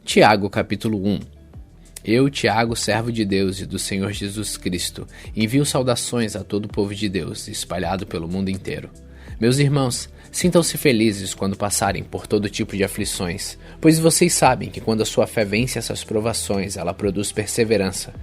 Tiago, capítulo 1. Eu, Tiago, servo de Deus e do Senhor Jesus Cristo, envio saudações a todo o povo de Deus, espalhado pelo mundo inteiro. Meus irmãos, sintam-se felizes quando passarem por todo tipo de aflições, pois vocês sabem que quando a sua fé vence essas provações, ela produz perseverança.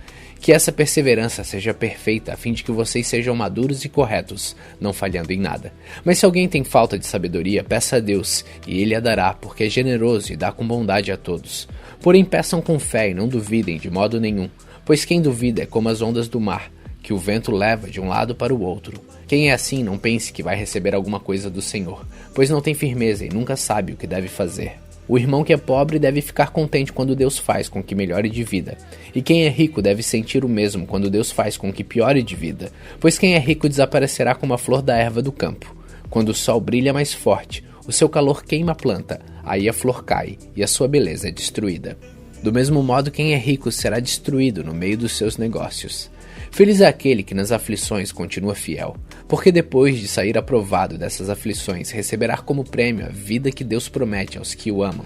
Que essa perseverança seja perfeita, a fim de que vocês sejam maduros e corretos, não falhando em nada. Mas se alguém tem falta de sabedoria, peça a Deus, e Ele a dará, porque é generoso e dá com bondade a todos. Porém peçam com fé e não duvidem de modo nenhum, pois quem duvida é como as ondas do mar, que o vento leva de um lado para o outro. Quem é assim não pense que vai receber alguma coisa do Senhor, pois não tem firmeza e nunca sabe o que deve fazer. O irmão que é pobre deve ficar contente quando Deus faz com que melhore de vida. E quem é rico deve sentir o mesmo quando Deus faz com que piore de vida, pois quem é rico desaparecerá como a flor da erva do campo. Quando o sol brilha mais forte, o seu calor queima a planta, aí a flor cai e a sua beleza é destruída. Do mesmo modo, quem é rico será destruído no meio dos seus negócios. Feliz é aquele que nas aflições continua fiel, porque depois de sair aprovado dessas aflições, receberá como prêmio a vida que Deus promete aos que o amam.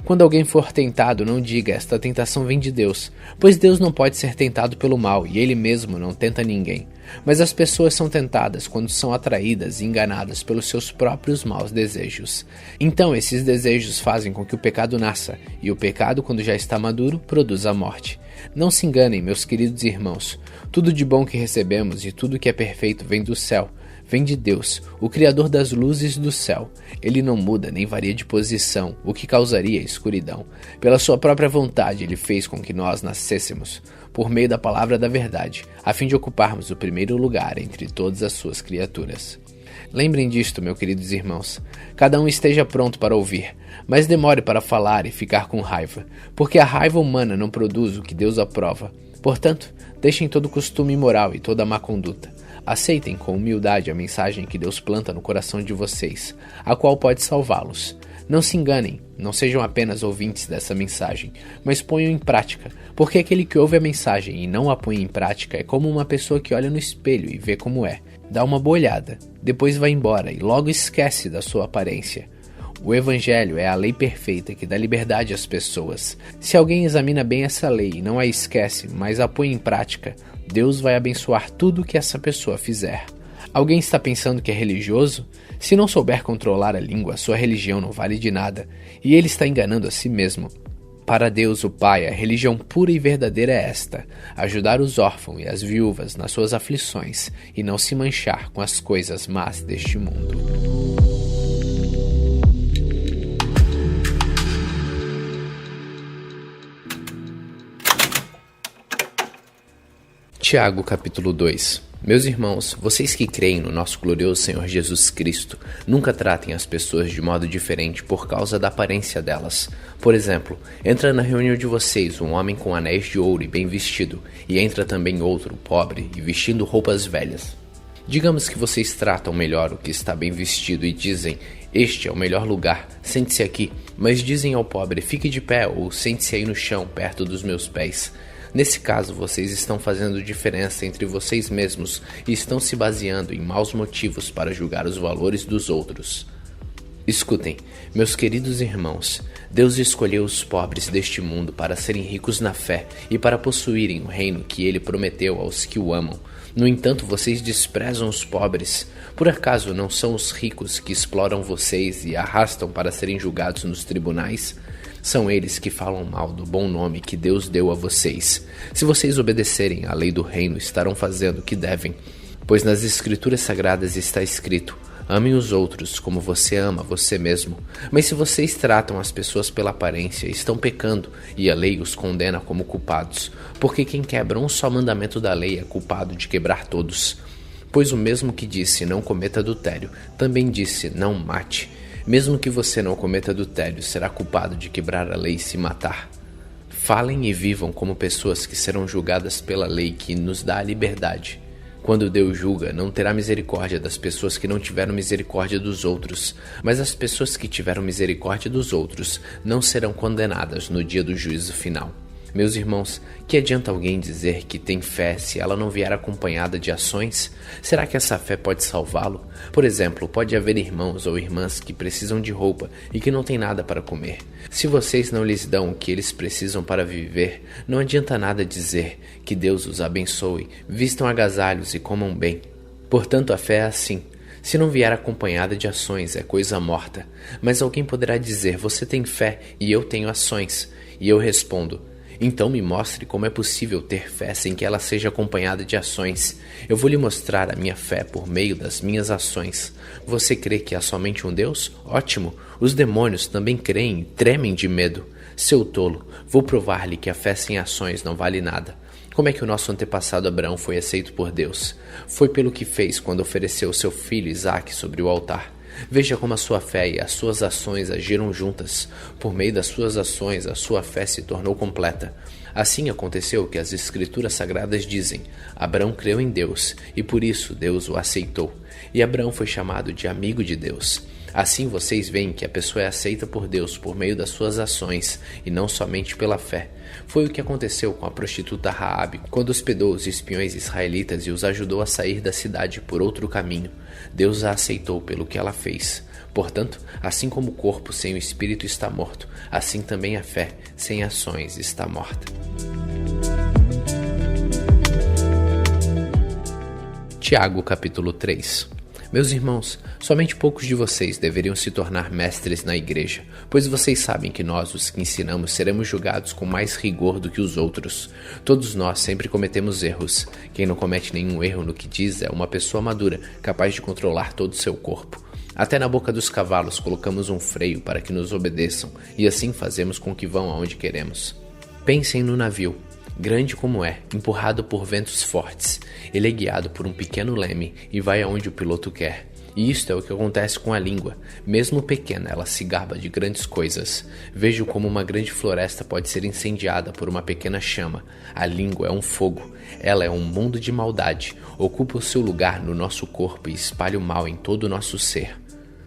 Quando alguém for tentado, não diga, esta tentação vem de Deus, pois Deus não pode ser tentado pelo mal, e Ele mesmo não tenta ninguém. Mas as pessoas são tentadas quando são atraídas e enganadas pelos seus próprios maus desejos. Então esses desejos fazem com que o pecado nasça, e o pecado, quando já está maduro, produz a morte. Não se enganem, meus queridos irmãos, tudo de bom que recebemos e tudo que é perfeito vem do céu. Vem de Deus, o Criador das luzes do céu. Ele não muda nem varia de posição, o que causaria escuridão. Pela sua própria vontade, ele fez com que nós nascêssemos, por meio da palavra da verdade, a fim de ocuparmos o primeiro lugar entre todas as suas criaturas. Lembrem disto, meus queridos irmãos. Cada um esteja pronto para ouvir, mas demore para falar e ficar com raiva, porque a raiva humana não produz o que Deus aprova. Portanto, deixem todo costume imoral e toda má conduta. Aceitem com humildade a mensagem que Deus planta no coração de vocês, a qual pode salvá-los. Não se enganem, não sejam apenas ouvintes dessa mensagem, mas ponham em prática, porque aquele que ouve a mensagem e não a põe em prática é como uma pessoa que olha no espelho e vê como é. Dá uma boa olhada, depois vai embora e logo esquece da sua aparência. O Evangelho é a lei perfeita que dá liberdade às pessoas. Se alguém examina bem essa lei e não a esquece, mas a põe em prática, Deus vai abençoar tudo que essa pessoa fizer. Alguém está pensando que é religioso? Se não souber controlar a língua, sua religião não vale de nada, e ele está enganando a si mesmo. Para Deus, o Pai, a religião pura e verdadeira é esta: ajudar os órfãos e as viúvas nas suas aflições, e não se manchar com as coisas más deste mundo. Tiago, capítulo 2. Meus irmãos, vocês que creem no nosso glorioso Senhor Jesus Cristo, nunca tratem as pessoas de modo diferente por causa da aparência delas. Por exemplo, entra na reunião de vocês um homem com anéis de ouro e bem vestido, e entra também outro, pobre, e vestindo roupas velhas. Digamos que vocês tratam melhor o que está bem vestido e dizem, este é o melhor lugar, sente-se aqui, mas dizem ao pobre, fique de pé ou sente-se aí no chão, perto dos meus pés. Nesse caso, vocês estão fazendo diferença entre vocês mesmos e estão se baseando em maus motivos para julgar os valores dos outros. Escutem, meus queridos irmãos, Deus escolheu os pobres deste mundo para serem ricos na fé e para possuírem o reino que Ele prometeu aos que o amam. No entanto, vocês desprezam os pobres. Por acaso não são os ricos que exploram vocês e arrastam para serem julgados nos tribunais? São eles que falam mal do bom nome que Deus deu a vocês. Se vocês obedecerem à lei do reino, estarão fazendo o que devem. Pois nas Escrituras Sagradas está escrito, amem os outros como você ama você mesmo. Mas se vocês tratam as pessoas pela aparência, estão pecando, e a lei os condena como culpados. Porque quem quebra um só mandamento da lei é culpado de quebrar todos. Pois o mesmo que disse, não cometa adultério, também disse, não mate. Mesmo que você não cometa adultério, será culpado de quebrar a lei e se matar. Falem e vivam como pessoas que serão julgadas pela lei que nos dá a liberdade. Quando Deus julga, não terá misericórdia das pessoas que não tiveram misericórdia dos outros, mas as pessoas que tiveram misericórdia dos outros não serão condenadas no dia do juízo final. Meus irmãos, que adianta alguém dizer que tem fé se ela não vier acompanhada de ações? Será que essa fé pode salvá-lo? Por exemplo, pode haver irmãos ou irmãs que precisam de roupa e que não têm nada para comer. Se vocês não lhes dão o que eles precisam para viver, não adianta nada dizer que Deus os abençoe, vistam agasalhos e comam bem. Portanto, a fé é assim. Se não vier acompanhada de ações, é coisa morta. Mas alguém poderá dizer, você tem fé e eu tenho ações. E eu respondo, então me mostre como é possível ter fé sem que ela seja acompanhada de ações. Eu vou lhe mostrar a minha fé por meio das minhas ações. Você crê que há somente um Deus? Ótimo! Os demônios também creem e tremem de medo. Seu tolo, vou provar-lhe que a fé sem ações não vale nada. Como é que o nosso antepassado Abraão foi aceito por Deus? Foi pelo que fez quando ofereceu seu filho Isaque sobre o altar. Veja como a sua fé e as suas ações agiram juntas. Por meio das suas ações, a sua fé se tornou completa. Assim aconteceu que as Escrituras Sagradas dizem: Abraão creu em Deus, e por isso Deus o aceitou. E Abraão foi chamado de amigo de Deus. Assim vocês veem que a pessoa é aceita por Deus por meio das suas ações, e não somente pela fé. Foi o que aconteceu com a prostituta Raabe, quando hospedou os espiões israelitas e os ajudou a sair da cidade por outro caminho. Deus a aceitou pelo que ela fez. Portanto, assim como o corpo sem o espírito está morto, assim também a fé sem ações está morta. Tiago capítulo 3. Meus irmãos, somente poucos de vocês deveriam se tornar mestres na igreja, pois vocês sabem que nós, os que ensinamos, seremos julgados com mais rigor do que os outros. Todos nós sempre cometemos erros. Quem não comete nenhum erro no que diz é uma pessoa madura, capaz de controlar todo o seu corpo. Até na boca dos cavalos colocamos um freio para que nos obedeçam, e assim fazemos com que vão aonde queremos. Pensem no navio. Grande como é, empurrado por ventos fortes, ele é guiado por um pequeno leme e vai aonde o piloto quer. E isto é o que acontece com a língua. Mesmo pequena, ela se gaba de grandes coisas. Vejo como uma grande floresta pode ser incendiada por uma pequena chama. A língua é um fogo. Ela é um mundo de maldade. Ocupa o seu lugar no nosso corpo e espalha o mal em todo o nosso ser.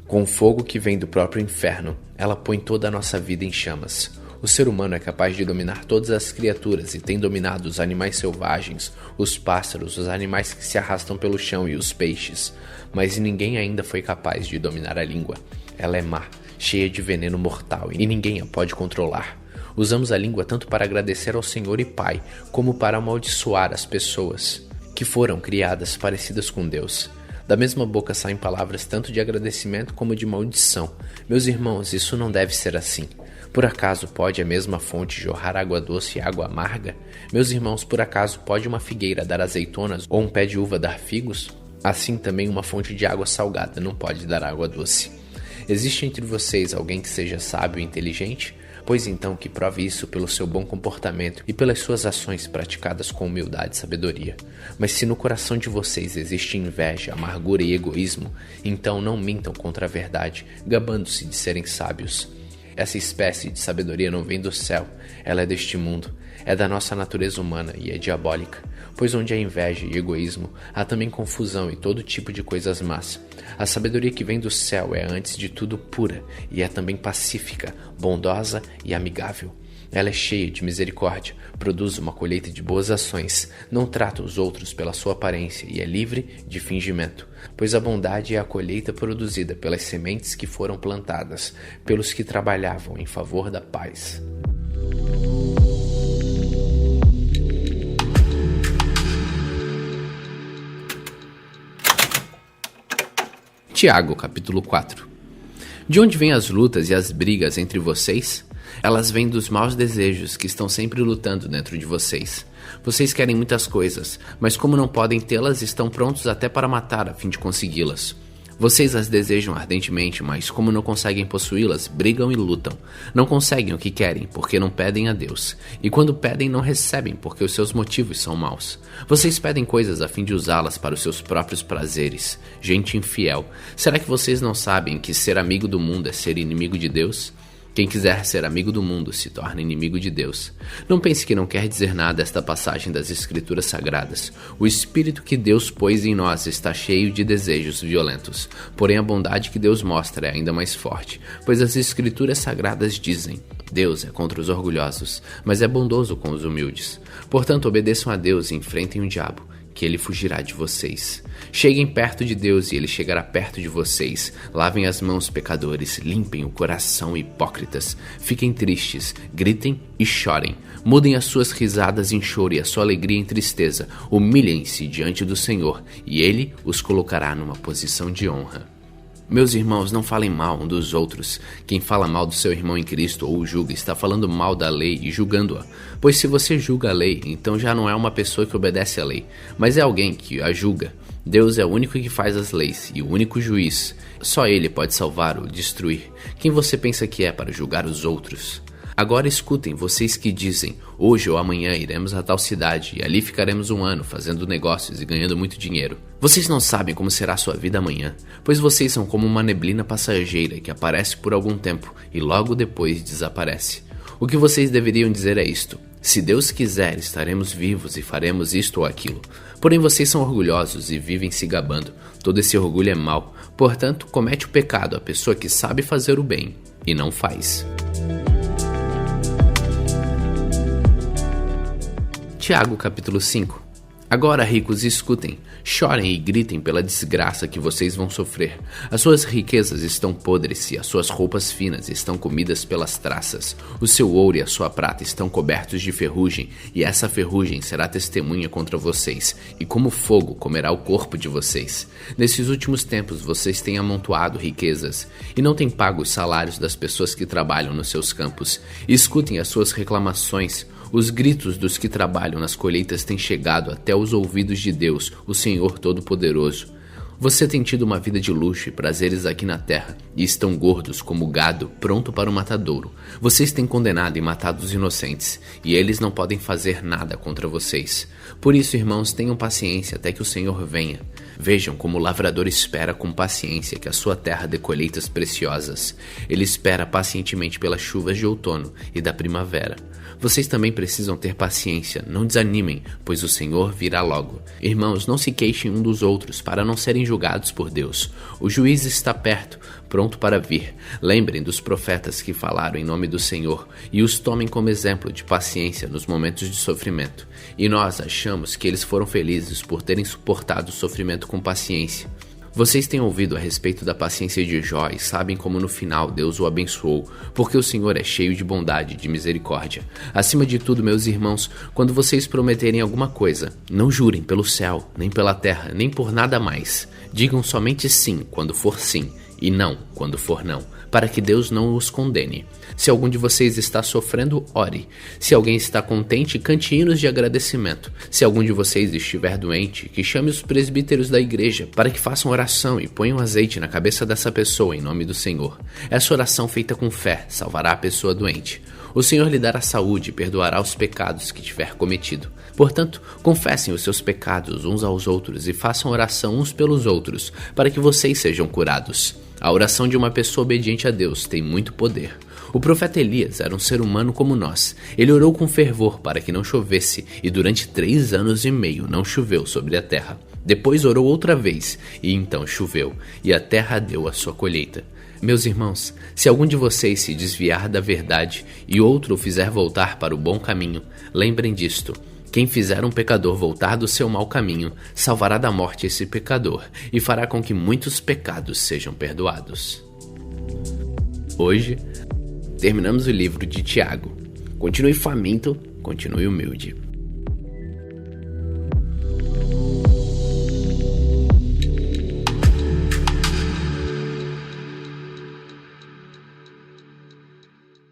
Com o fogo que vem do próprio inferno, ela põe toda a nossa vida em chamas. O ser humano é capaz de dominar todas as criaturas e tem dominado os animais selvagens, os pássaros, os animais que se arrastam pelo chão e os peixes. Mas ninguém ainda foi capaz de dominar a língua. Ela é má, cheia de veneno mortal e ninguém a pode controlar. Usamos a língua tanto para agradecer ao Senhor e Pai, como para amaldiçoar as pessoas que foram criadas parecidas com Deus. Da mesma boca saem palavras tanto de agradecimento como de maldição. Meus irmãos, isso não deve ser assim. Por acaso pode a mesma fonte jorrar água doce e água amarga? Meus irmãos, por acaso pode uma figueira dar azeitonas ou um pé de uva dar figos? Assim também uma fonte de água salgada não pode dar água doce. Existe entre vocês alguém que seja sábio e inteligente? Pois então que prove isso pelo seu bom comportamento e pelas suas ações praticadas com humildade e sabedoria. Mas se no coração de vocês existe inveja, amargura e egoísmo, então não mintam contra a verdade, gabando-se de serem sábios. Essa espécie de sabedoria não vem do céu, ela é deste mundo, é da nossa natureza humana e é diabólica, pois onde há inveja e egoísmo, há também confusão e todo tipo de coisas más. A sabedoria que vem do céu é antes de tudo pura e é também pacífica, bondosa e amigável. Ela é cheia de misericórdia, produz uma colheita de boas ações, não trata os outros pela sua aparência e é livre de fingimento. Pois a bondade é a colheita produzida pelas sementes que foram plantadas, pelos que trabalhavam em favor da paz. Tiago, capítulo 4. De onde vêm as lutas e as brigas entre vocês? Elas vêm dos maus desejos que estão sempre lutando dentro de vocês. Vocês querem muitas coisas, mas como não podem tê-las, estão prontos até para matar a fim de consegui-las. Vocês as desejam ardentemente, mas como não conseguem possuí-las, brigam e lutam. Não conseguem o que querem, porque não pedem a Deus. E quando pedem, não recebem, porque os seus motivos são maus. Vocês pedem coisas a fim de usá-las para os seus próprios prazeres. Gente infiel, será que vocês não sabem que ser amigo do mundo é ser inimigo de Deus? Quem quiser ser amigo do mundo se torna inimigo de Deus. Não pense que não quer dizer nada esta passagem das Escrituras Sagradas. O Espírito que Deus pôs em nós está cheio de desejos violentos. Porém, a bondade que Deus mostra é ainda mais forte, pois as Escrituras Sagradas dizem: Deus é contra os orgulhosos, mas é bondoso com os humildes. Portanto, obedeçam a Deus e enfrentem o diabo, que ele fugirá de vocês. Cheguem perto de Deus e ele chegará perto de vocês. Lavem as mãos, pecadores, limpem o coração, hipócritas. Fiquem tristes, gritem e chorem. Mudem as suas risadas em choro e a sua alegria em tristeza. Humilhem-se diante do Senhor e ele os colocará numa posição de honra. Meus irmãos, não falem mal um dos outros. Quem fala mal do seu irmão em Cristo ou o julga está falando mal da lei e julgando-a. Pois se você julga a lei, então já não é uma pessoa que obedece à lei, mas é alguém que a julga. Deus é o único que faz as leis e o único juiz. Só ele pode salvar ou destruir. Quem você pensa que é para julgar os outros? Agora escutem, vocês que dizem, hoje ou amanhã iremos a tal cidade e ali ficaremos um ano fazendo negócios e ganhando muito dinheiro. Vocês não sabem como será a sua vida amanhã, pois vocês são como uma neblina passageira que aparece por algum tempo e logo depois desaparece. O que vocês deveriam dizer é isto: se Deus quiser, estaremos vivos e faremos isto ou aquilo. Porém vocês são orgulhosos e vivem se gabando. Todo esse orgulho é mau, portanto comete o pecado a pessoa que sabe fazer o bem e não faz. Tiago capítulo 5. Agora, ricos, escutem, chorem e gritem pela desgraça que vocês vão sofrer. As suas riquezas estão podres e as suas roupas finas estão comidas pelas traças. O seu ouro e a sua prata estão cobertos de ferrugem, e essa ferrugem será testemunha contra vocês, e como fogo comerá o corpo de vocês. Nesses últimos tempos vocês têm amontoado riquezas, e não têm pago os salários das pessoas que trabalham nos seus campos. Escutem as suas reclamações. Os gritos dos que trabalham nas colheitas têm chegado até os ouvidos de Deus, o Senhor Todo-Poderoso. Você tem tido uma vida de luxo e prazeres aqui na terra, e estão gordos como gado pronto para o matadouro. Vocês têm condenado e matado os inocentes, e eles não podem fazer nada contra vocês. Por isso, irmãos, tenham paciência até que o Senhor venha. Vejam como o lavrador espera com paciência que a sua terra dê colheitas preciosas. Ele espera pacientemente pelas chuvas de outono e da primavera. Vocês também precisam ter paciência, não desanimem, pois o Senhor virá logo. Irmãos, não se queixem um dos outros para não serem julgados por Deus. O juiz está perto, pronto para vir. Lembrem dos profetas que falaram em nome do Senhor e os tomem como exemplo de paciência nos momentos de sofrimento. E nós achamos que eles foram felizes por terem suportado o sofrimento com paciência. Vocês têm ouvido a respeito da paciência de Jó e sabem como no final Deus o abençoou, porque o Senhor é cheio de bondade e de misericórdia. Acima de tudo, meus irmãos, quando vocês prometerem alguma coisa, não jurem pelo céu, nem pela terra, nem por nada mais. Digam somente sim quando for sim, e não quando for não, para que Deus não os condene. Se algum de vocês está sofrendo, ore. Se alguém está contente, cante hinos de agradecimento. Se algum de vocês estiver doente, que chame os presbíteros da igreja para que façam oração e ponham azeite na cabeça dessa pessoa em nome do Senhor. Essa oração feita com fé salvará a pessoa doente. O Senhor lhe dará saúde e perdoará os pecados que tiver cometido. Portanto, confessem os seus pecados uns aos outros e façam oração uns pelos outros, para que vocês sejam curados. A oração de uma pessoa obediente a Deus tem muito poder. O profeta Elias era um ser humano como nós. Ele orou com fervor para que não chovesse, e durante 3 anos e meio não choveu sobre a terra. Depois orou outra vez, e então choveu, e a terra deu a sua colheita. Meus irmãos, se algum de vocês se desviar da verdade e outro o fizer voltar para o bom caminho, lembrem disto: quem fizer um pecador voltar do seu mau caminho, salvará da morte esse pecador e fará com que muitos pecados sejam perdoados. Hoje, terminamos o livro de Tiago. Continue faminto, continue humilde.